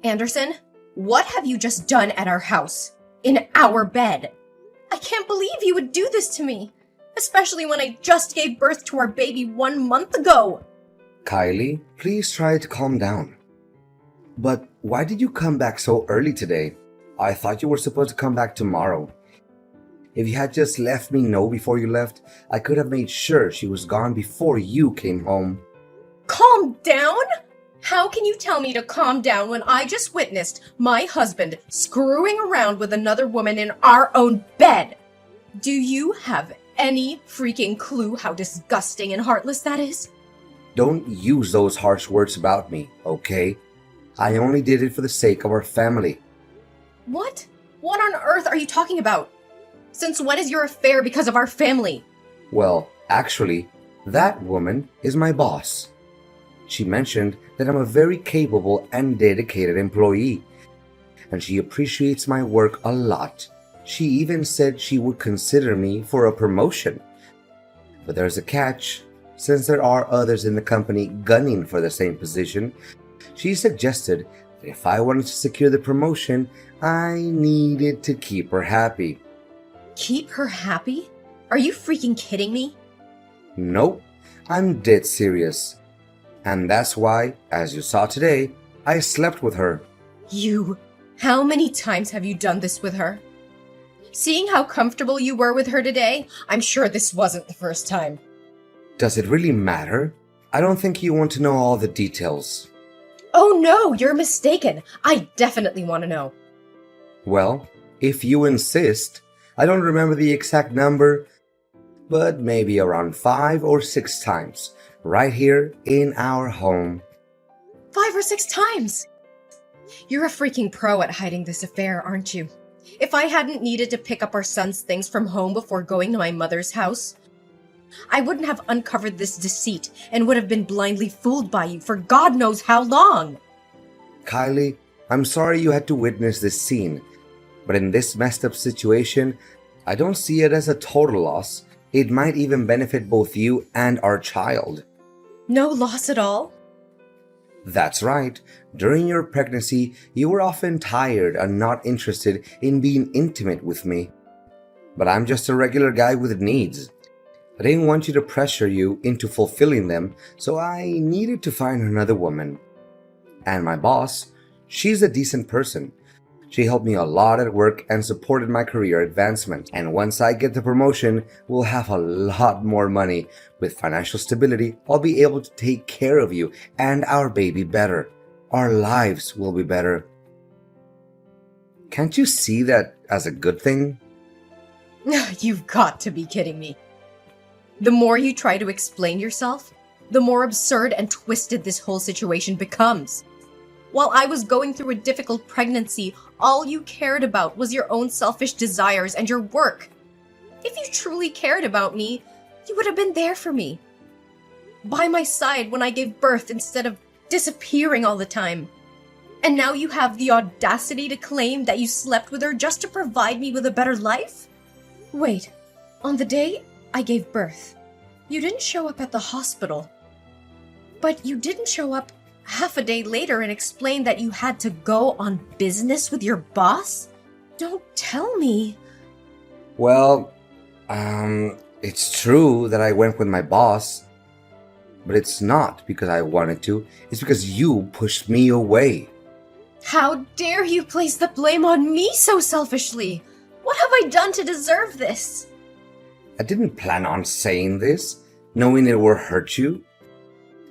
Anderson, what have you just done at our house? In our bed? I can't believe you would do this to me, especially when I just gave birth to our baby 1 month ago. Kylie, please try to calm down. But why did you come back so early today? I thought you were supposed to come back tomorrow. If you had just let me know before you left, I could have made sure she was gone before you came home. Calm down? How can you tell me to calm down when I just witnessed my husband screwing around with another woman in our own bed? Do you have any freaking clue how disgusting and heartless that is? Don't use those harsh words about me, okay? I only did it for the sake of our family. What? What on earth are you talking about? Since when is your affair because of our family? Well, actually, that woman is my boss. She mentioned that I'm a very capable and dedicated employee, and she appreciates my work a lot. She even said she would consider me for a promotion. But there's a catch. Since there are others in the company gunning for the same position, she suggested that if I wanted to secure the promotion, I needed to keep her happy. Keep her happy? Are you freaking kidding me? Nope, I'm dead serious. And that's why, as you saw today, I slept with her. How many times have you done this with her? Seeing how comfortable you were with her today, I'm sure this wasn't the first time. Does it really matter? I don't think you want to know all the details. Oh no, you're mistaken. I definitely want to know. Well, if you insist, I don't remember the exact number, but maybe around 5 or 6 times, right here in our home. 5 or 6 times? You're a freaking pro at hiding this affair, aren't you? If I hadn't needed to pick up our son's things from home before going to my mother's house, I wouldn't have uncovered this deceit and would have been blindly fooled by you for God knows how long. Kylie, I'm sorry you had to witness this scene, but in this messed up situation, I don't see it as a total loss. It might even benefit both you and our child. No loss at all? That's right. During your pregnancy, you were often tired and not interested in being intimate with me. But I'm just a regular guy with needs. I didn't want you to pressure you into fulfilling them, so I needed to find another woman. And my boss, she's a decent person. She helped me a lot at work and supported my career advancement. And once I get the promotion, we'll have a lot more money. With financial stability, I'll be able to take care of you and our baby better. Our lives will be better. Can't you see that as a good thing? You've got to be kidding me. The more you try to explain yourself, the more absurd and twisted this whole situation becomes. While I was going through a difficult pregnancy, all you cared about was your own selfish desires and your work. If you truly cared about me, you would have been there for me. By my side when I gave birth instead of disappearing all the time. And now you have the audacity to claim that you slept with her just to provide me with a better life? Wait, on the day I gave birth, you didn't show up at the hospital. But you didn't show up half a day later and explain that you had to go on business with your boss? Don't tell me. Well, it's true that I went with my boss, but it's not because I wanted to. It's because you pushed me away. How dare you place the blame on me so selfishly? What have I done to deserve this? I didn't plan on saying this, knowing it will hurt you.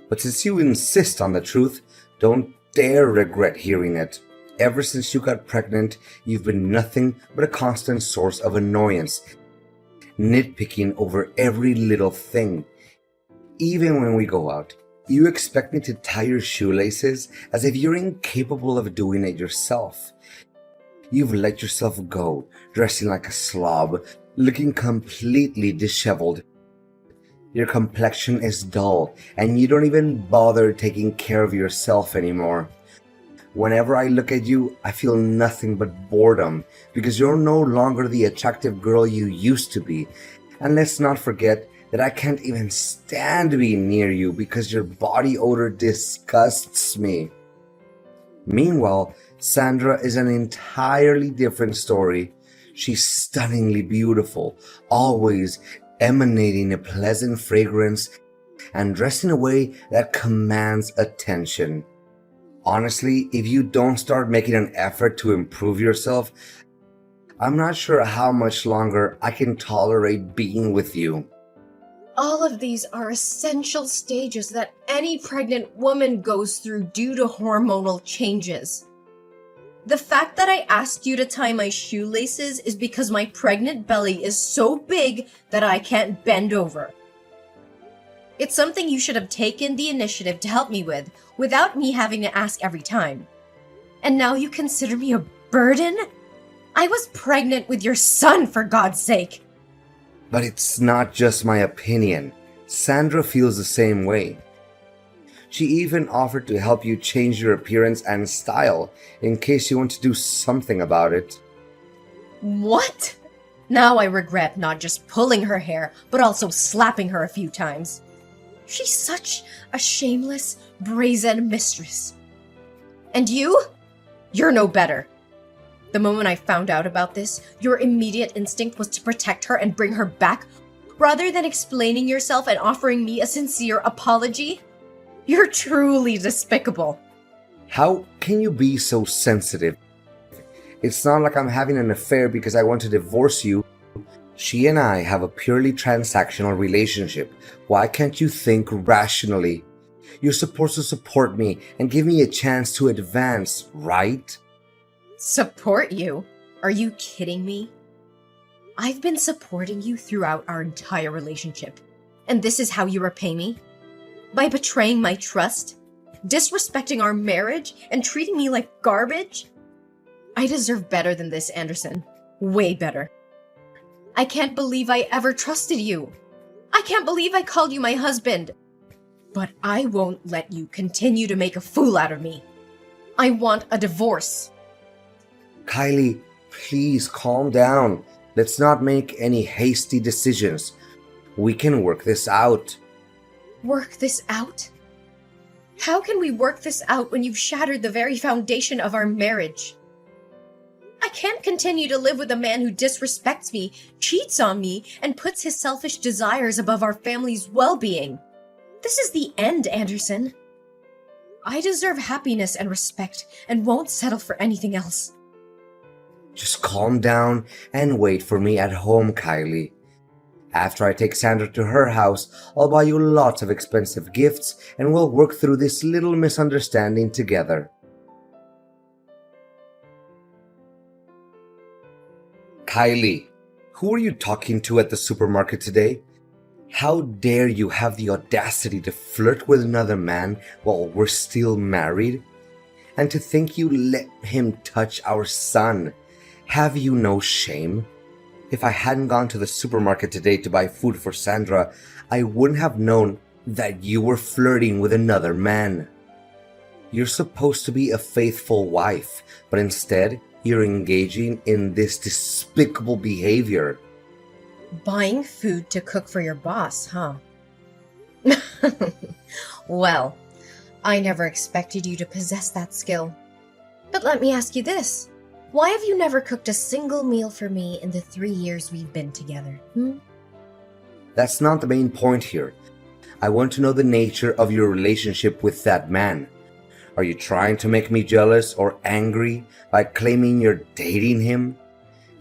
But since you insist on the truth, don't dare regret hearing it. Ever since you got pregnant, you've been nothing but a constant source of annoyance, nitpicking over every little thing. Even when we go out, you expect me to tie your shoelaces as if you're incapable of doing it yourself. You've let yourself go, dressing like a slob, looking completely disheveled. Your complexion is dull, and you don't even bother taking care of yourself anymore. Whenever I look at you, I feel nothing but boredom, because you're no longer the attractive girl you used to be. And let's not forget that I can't even stand being near you because your body odor disgusts me. Meanwhile, Sandra is an entirely different story. She's stunningly beautiful, always emanating a pleasant fragrance and dressed in a way that commands attention. Honestly, if you don't start making an effort to improve yourself, I'm not sure how much longer I can tolerate being with you. All of these are essential stages that any pregnant woman goes through due to hormonal changes. The fact that I asked you to tie my shoelaces is because my pregnant belly is so big that I can't bend over. It's something you should have taken the initiative to help me with, without me having to ask every time. And now you consider me a burden? I was pregnant with your son, for God's sake! But it's not just my opinion. Sandra feels the same way. She even offered to help you change your appearance and style in case you want to do something about it. What? Now I regret not just pulling her hair, but also slapping her a few times. She's such a shameless, brazen mistress. And you? You're no better. The moment I found out about this, your immediate instinct was to protect her and bring her back, rather than explaining yourself and offering me a sincere apology. You're truly despicable. How can you be so sensitive? It's not like I'm having an affair because I want to divorce you. She and I have a purely transactional relationship. Why can't you think rationally? You're supposed to support me and give me a chance to advance, right? Support you? Are you kidding me? I've been supporting you throughout our entire relationship. And this is how you repay me? By betraying my trust? Disrespecting our marriage? And treating me like garbage? I deserve better than this, Anderson. Way better. I can't believe I ever trusted you. I can't believe I called you my husband. But I won't let you continue to make a fool out of me. I want a divorce. Kylie, please calm down. Let's not make any hasty decisions. We can work this out. Work this out? How can we work this out when you've shattered the very foundation of our marriage? I can't continue to live with a man who disrespects me, cheats on me, and puts his selfish desires above our family's well-being. This is the end, Anderson. I deserve happiness and respect and won't settle for anything else. Just calm down and wait for me at home, Kylie. After I take Sandra to her house, I'll buy you lots of expensive gifts and we'll work through this little misunderstanding together. Kylie, who are you talking to at the supermarket today? How dare you have the audacity to flirt with another man while we're still married? And to think you let him touch our son. Have you no shame? If I hadn't gone to the supermarket today to buy food for Sandra, I wouldn't have known that you were flirting with another man. You're supposed to be a faithful wife, but instead, you're engaging in this despicable behavior. Buying food to cook for your boss, huh? Well, I never expected you to possess that skill. But let me ask you this. Why have you never cooked a single meal for me in the 3 years we've been together? That's not the main point here. I want to know the nature of your relationship with that man. Are you trying to make me jealous or angry by claiming you're dating him?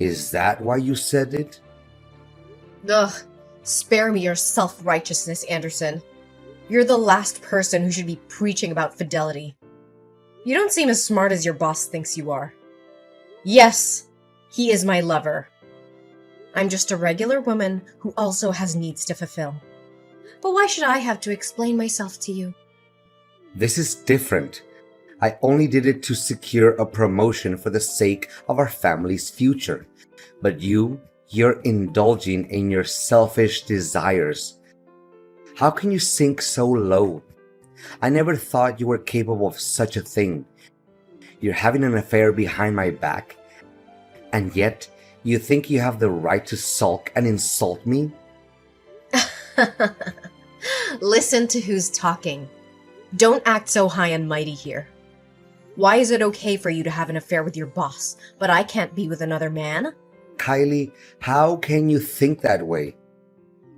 Is that why you said it? Ugh, spare me your self-righteousness, Anderson. You're the last person who should be preaching about fidelity. You don't seem as smart as your boss thinks you are. Yes, he is my lover. I'm just a regular woman who also has needs to fulfill. But why should I have to explain myself to you? This is different. I only did it to secure a promotion for the sake of our family's future. But you're indulging in your selfish desires. How can you sink so low? I never thought you were capable of such a thing. You're having an affair behind my back, and yet you think you have the right to sulk and insult me? Listen to who's talking. Don't act so high and mighty here. Why is it okay for you to have an affair with your boss, but I can't be with another man? Kylie, how can you think that way?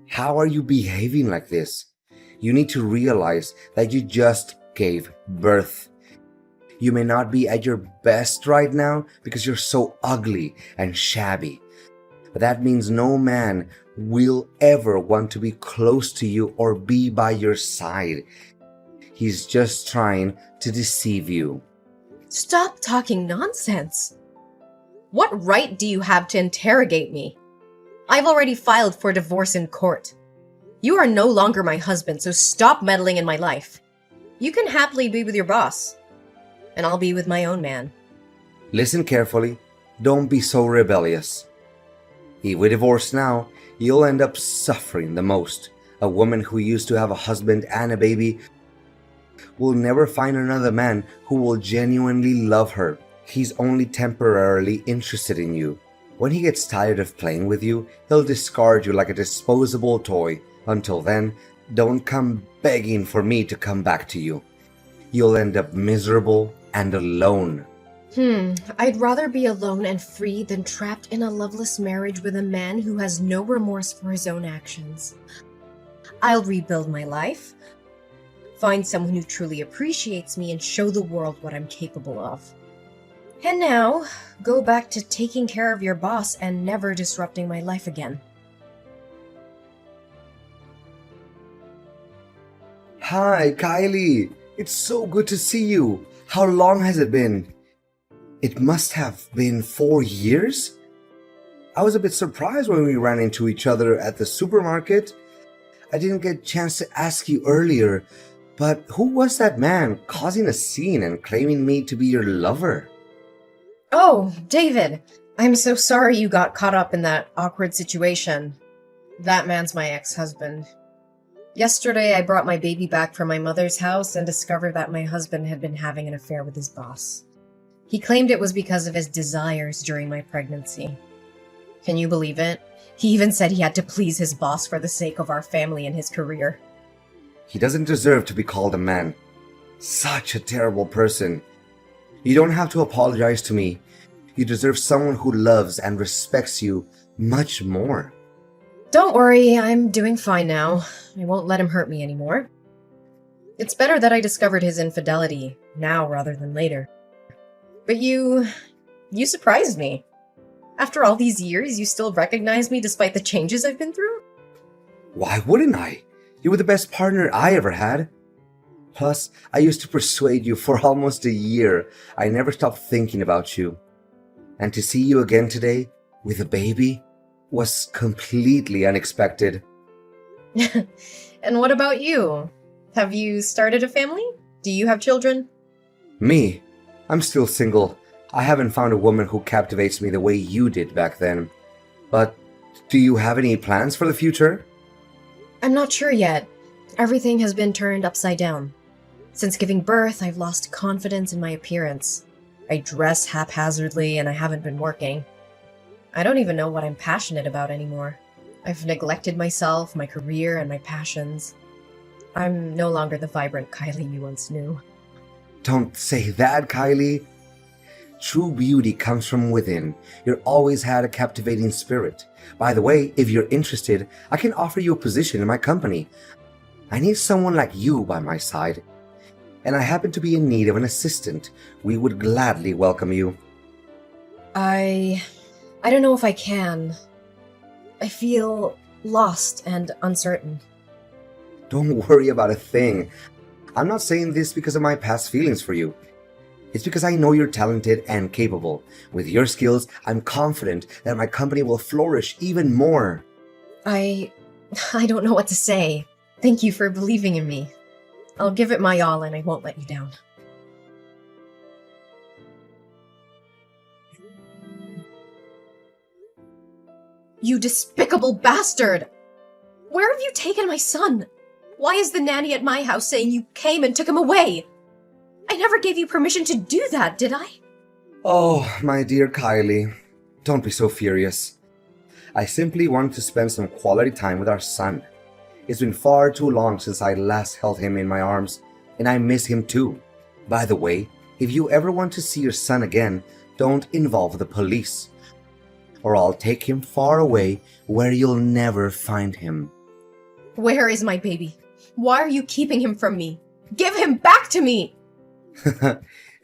How are you behaving like this? You need to realize that you just gave birth. You may not be at your best right now because you're so ugly and shabby. But that means no man will ever want to be close to you or be by your side. He's just trying to deceive you. Stop talking nonsense. What right do you have to interrogate me? I've already filed for divorce in court. You are no longer my husband, so stop meddling in my life. You can happily be with your boss, and I'll be with my own man. Listen carefully. Don't be so rebellious. If we divorce now, you'll end up suffering the most. A woman who used to have a husband and a baby will never find another man who will genuinely love her. He's only temporarily interested in you. When he gets tired of playing with you, he'll discard you like a disposable toy. Until then, don't come begging for me to come back to you. You'll end up miserable and alone. I'd rather be alone and free than trapped in a loveless marriage with a man who has no remorse for his own actions. I'll rebuild my life, find someone who truly appreciates me, and show the world what I'm capable of. And now, go back to taking care of your boss and never disrupting my life again. Hi, Kylie. It's so good to see you. How long has it been? It must have been 4 years? I was a bit surprised when we ran into each other at the supermarket. I didn't get a chance to ask you earlier, but who was that man causing a scene and claiming me to be your lover? Oh, David, I'm so sorry you got caught up in that awkward situation. That man's my ex-husband. Yesterday, I brought my baby back from my mother's house and discovered that my husband had been having an affair with his boss. He claimed it was because of his desires during my pregnancy. Can you believe it? He even said he had to please his boss for the sake of our family and his career. He doesn't deserve to be called a man. Such a terrible person. You don't have to apologize to me. You deserve someone who loves and respects you much more. Don't worry, I'm doing fine now. I won't let him hurt me anymore. It's better that I discovered his infidelity now rather than later. But you surprised me. After all these years, you still recognize me despite the changes I've been through? Why wouldn't I? You were the best partner I ever had. Plus, I used to persuade you for almost a year. I never stopped thinking about you. And to see you again today, with a baby, was completely unexpected. And what about you? Have you started a family? Do you have children? Me? I'm still single. I haven't found a woman who captivates me the way you did back then. But do you have any plans for the future? I'm not sure yet. Everything has been turned upside down. Since giving birth, I've lost confidence in my appearance. I dress haphazardly and I haven't been working. I don't even know what I'm passionate about anymore. I've neglected myself, my career, and my passions. I'm no longer the vibrant Kylie you once knew. Don't say that, Kylie. True beauty comes from within. You've always had a captivating spirit. By the way, if you're interested, I can offer you a position in my company. I need someone like you by my side. And I happen to be in need of an assistant. We would gladly welcome you. I don't know if I can. I feel lost and uncertain. Don't worry about a thing. I'm not saying this because of my past feelings for you. It's because I know you're talented and capable. With your skills, I'm confident that my company will flourish even more. I don't know what to say. Thank you for believing in me. I'll give it my all and I won't let you down. You despicable bastard! Where have you taken my son? Why is the nanny at my house saying you came and took him away? I never gave you permission to do that, did I? Oh, my dear Kylie, don't be so furious. I simply wanted to spend some quality time with our son. It's been far too long since I last held him in my arms, and I miss him too. By the way, If you ever want to see your son again, don't involve the police, or I'll take him far away where you'll never find him. Where is my baby? Why are you keeping him from me? Give him back to me!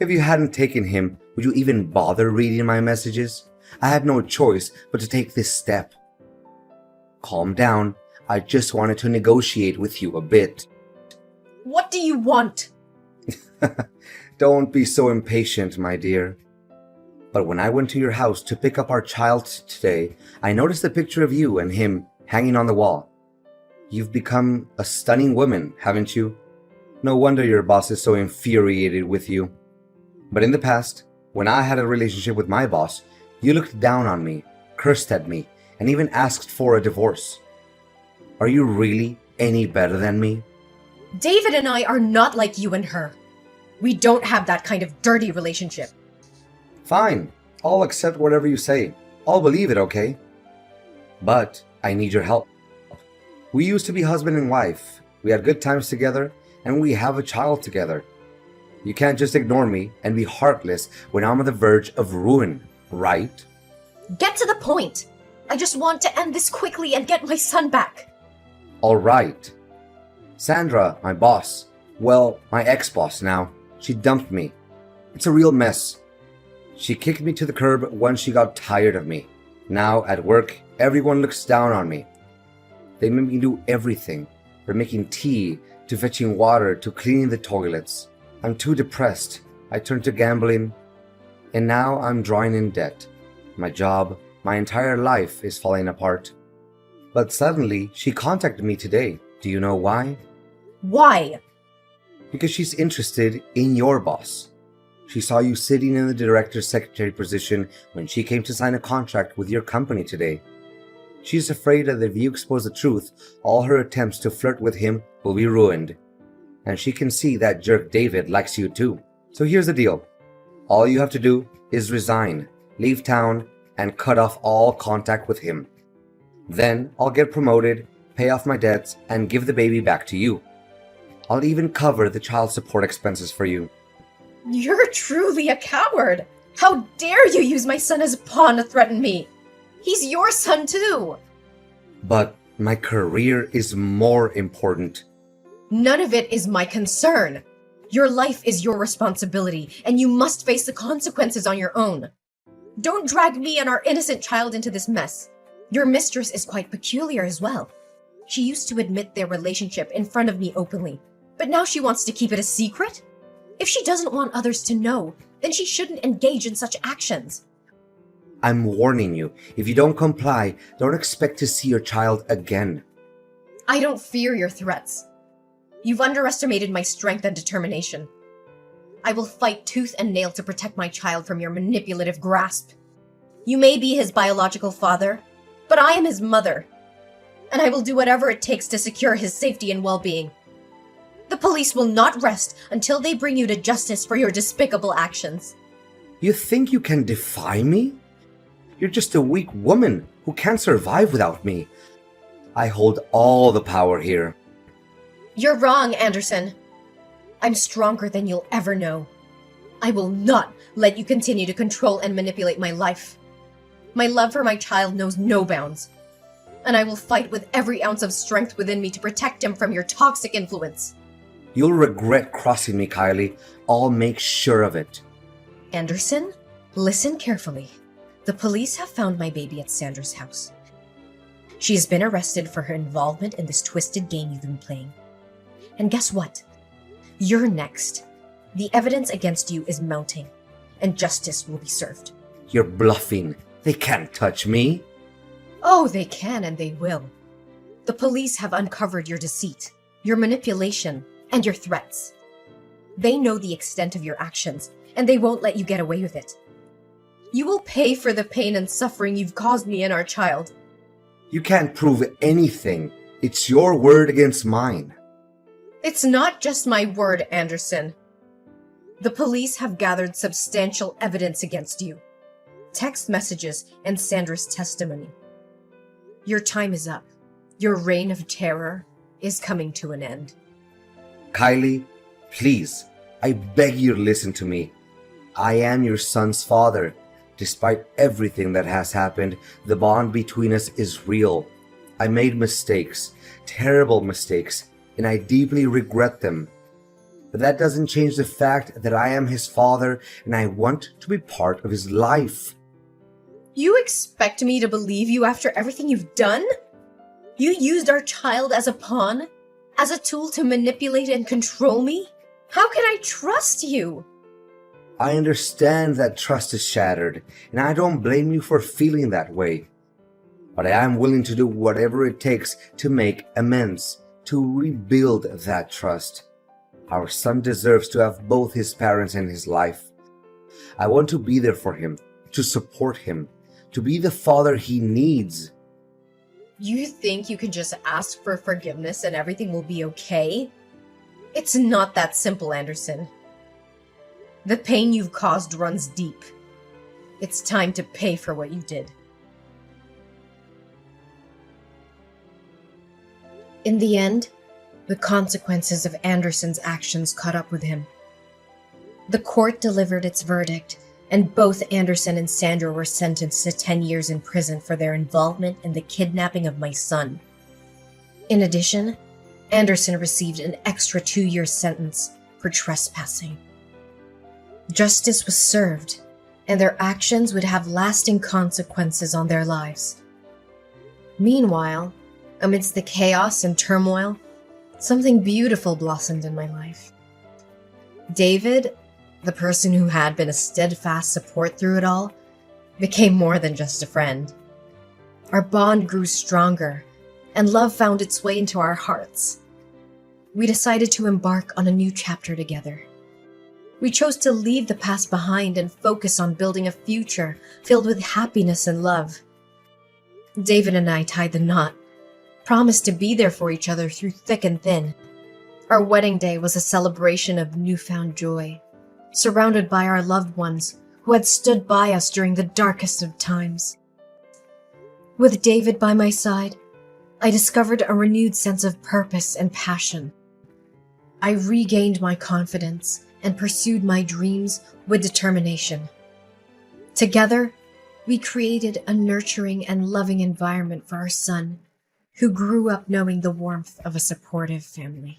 If you hadn't taken him, would you even bother reading my messages? I had no choice but to take this step. Calm down. I just wanted to negotiate with you a bit. What do you want? Don't be so impatient, my dear. But when I went to your house to pick up our child today, I noticed a picture of you and him hanging on the wall. You've become a stunning woman, haven't you? No wonder your boss is so infuriated with you. But in the past, when I had a relationship with my boss, you looked down on me, cursed at me, and even asked for a divorce. Are you really any better than me? David and I are not like you and her. We don't have that kind of dirty relationship. Fine, I'll accept whatever you say. I'll believe it, okay? But I need your help. We used to be husband and wife. We had good times together, and we have a child together. You can't just ignore me and be heartless when I'm on the verge of ruin, right? Get to the point. I just want to end this quickly and get my son back. All right. Sandra, my boss, well, my ex-boss now, she dumped me. It's a real mess. She kicked me to the curb once she got tired of me. Now, at work, everyone looks down on me. They make me do everything, from making tea, to fetching water, to cleaning the toilets. I'm too depressed. I turned to gambling, and now I'm drawing in debt. My job, my entire life is falling apart. But suddenly, she contacted me today. Do you know why? Why? Because she's interested in your boss. She saw you sitting in the director's secretary position when she came to sign a contract with your company today. She's afraid that if you expose the truth, all her attempts to flirt with him will be ruined. And she can see that jerk David likes you too. So here's the deal. All you have to do is resign, leave town, and cut off all contact with him. Then I'll get promoted, pay off my debts, and give the baby back to you. I'll even cover the child support expenses for you. You're truly a coward. How dare you use my son as a pawn to threaten me? He's your son too. But my career is more important. None of it is my concern. Your life is your responsibility, and you must face the consequences on your own. Don't drag me and our innocent child into this mess. Your mistress is quite peculiar as well. She used to admit their relationship in front of me openly, but now she wants to keep it a secret? If she doesn't want others to know, then she shouldn't engage in such actions. I'm warning you, if you don't comply, don't expect to see your child again. I don't fear your threats. You've underestimated my strength and determination. I will fight tooth and nail to protect my child from your manipulative grasp. You may be his biological father, but I am his mother, and I will do whatever it takes to secure his safety and well-being. The police will not rest until they bring you to justice for your despicable actions. You think you can defy me? You're just a weak woman who can't survive without me. I hold all the power here. You're wrong, Anderson. I'm stronger than you'll ever know. I will not let you continue to control and manipulate my life. My love for my child knows no bounds, and I will fight with every ounce of strength within me to protect him from your toxic influence. You'll regret crossing me, Kylie. I'll make sure of it. Anderson, listen carefully. The police have found my baby at Sandra's house. She has been arrested for her involvement in this twisted game you've been playing. And guess what? You're next. The evidence against you is mounting, and justice will be served. You're bluffing. They can't touch me. Oh, they can and they will. The police have uncovered your deceit, your manipulation, and your threats. They know the extent of your actions, and they won't let you get away with it. You will pay for the pain and suffering you've caused me and our child. You can't prove anything. It's your word against mine. It's not just my word, Anderson. The police have gathered substantial evidence against you. Text messages and Sandra's testimony. Your time is up. Your reign of terror is coming to an end. Kylie, please, I beg you to listen to me. I am your son's father. Despite everything that has happened, the bond between us is real. I made mistakes, terrible mistakes, and I deeply regret them. But that doesn't change the fact that I am his father and I want to be part of his life. You expect me to believe you after everything you've done? You used our child as a pawn? As a tool to manipulate and control me? How can I trust you? I understand that trust is shattered, and I don't blame you for feeling that way. But I am willing to do whatever it takes to make amends, to rebuild that trust. Our son deserves to have both his parents in his life. I want to be there for him, to support him, to be the father he needs. You think you can just ask for forgiveness and everything will be okay? It's not that simple, Anderson. The pain you've caused runs deep. It's time to pay for what you did. In the end, the consequences of Anderson's actions caught up with him. The court delivered its verdict, and both Anderson and Sandra were sentenced to 10 years in prison for their involvement in the kidnapping of my son. In addition, Anderson received an extra 2-year sentence for trespassing. Justice was served, and their actions would have lasting consequences on their lives. Meanwhile, amidst the chaos and turmoil, something beautiful blossomed in my life. David, the person who had been a steadfast support through it all, became more than just a friend. Our bond grew stronger, and love found its way into our hearts. We decided to embark on a new chapter together. We chose to leave the past behind and focus on building a future filled with happiness and love. David and I tied the knot, promised to be there for each other through thick and thin. Our wedding day was a celebration of newfound joy, surrounded by our loved ones who had stood by us during the darkest of times. With David by my side, I discovered a renewed sense of purpose and passion. I regained my confidence and pursued my dreams with determination. Together, we created a nurturing and loving environment for our son, who grew up knowing the warmth of a supportive family.